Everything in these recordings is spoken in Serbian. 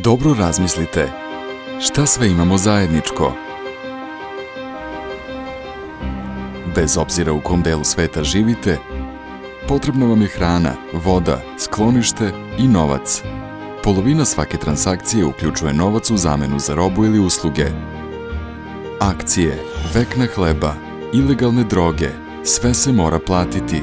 Dobro razmislite. Šta sve imamo zajedničko? Bez obzira u kom delu sveta živite, potrebna vam je hrana, voda, sklonište i novac. Polovina svake transakcije uključuje novac u zamenu za robu ili usluge. Akcije, vekna hleba, ilegalne droge, sve se mora platiti.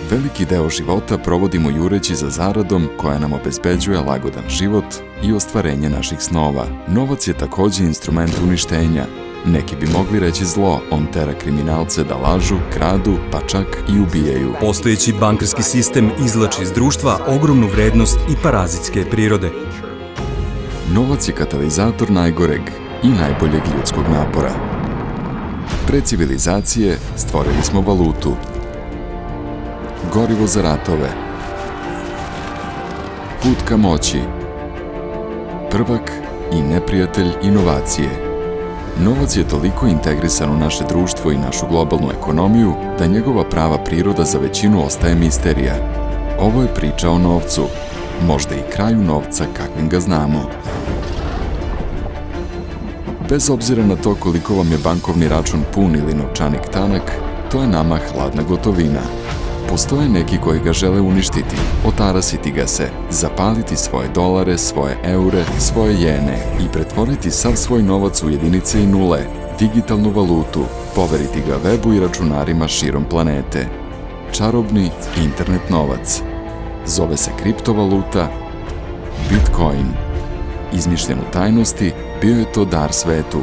Veliki deo života provodimo jureći za zaradom koja nam obezbeđuje lagodan život i ostvarenje naših snova. Novac je takođe instrument uništenja. Neki bi mogli reći zlo, on tera kriminalce da lažu, kradu, pa čak i ubijaju. Postojeći bankarski sistem izvlači iz društva ogromnu vrednost i parazitske prirode. Novac je katalizator najgoreg i najboljeg ljudskog napora. Pre civilizacije stvorili smo valutu, gorivo za ratove, put ka moći, prvak i neprijatelj inovacije. Novac je toliko integrisan u naše društvo i našu globalnu ekonomiju da njegova prava priroda za većinu ostaje misterija. Ovo je priča o novcu, možda i kraju novca kakvim ga znamo. Bez obzira na to koliko vam je bankovni račun pun ili novčanik tanak, to je nama hladna gotovina. Postoje neki koji ga žele uništiti, otarasiti ga se, zapaliti svoje dolare, svoje eure, svoje jene i pretvoriti sav svoj novac u jedinice i nule, digitalnu valutu, poveriti ga webu i računarima širom planete. Čarobni internet novac. Zove se kriptovaluta Bitcoin. Izmišljen u tajnosti, bio je to dar svetu.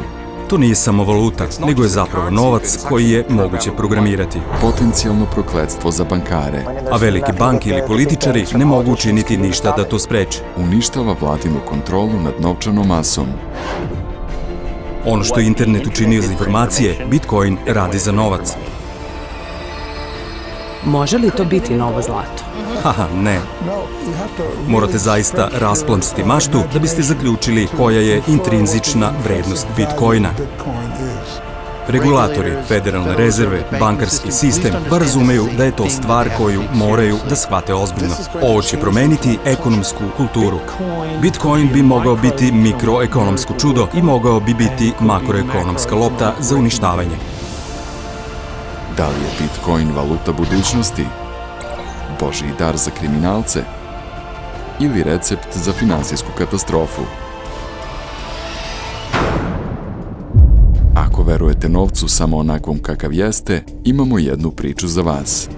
To nije samo valuta, nego je zapravo novac koji je moguće programirati. Potencijalno prokletstvo za bankare. A velike banke ili političari ne mogu učiniti ništa da to spreče. Uništava vladinu kontrolu nad novčanom masom. Ono što je internet učinio za informacije, Bitcoin radi za novac. Može li to biti novo zlato? Haha, ne. Morate zaista rasplamsati maštu da biste zaključili koja je intrinzična vrednost Bitcoina. Regulatori, federalne rezerve, bankarski sistem bar razumeju da je to stvar koju moraju da shvate ozbiljno. Ovo će promeniti ekonomsku kulturu. Bitcoin bi mogao biti mikroekonomsko čudo i mogao bi biti makroekonomska lopta za uništavanje. Da li je Bitcoin valuta budućnosti? Božji dar za kriminalce? Ili recept za finansijsku katastrofu? Ako verujete novcu samo onakvom kakav jeste, imamo jednu priču za vas.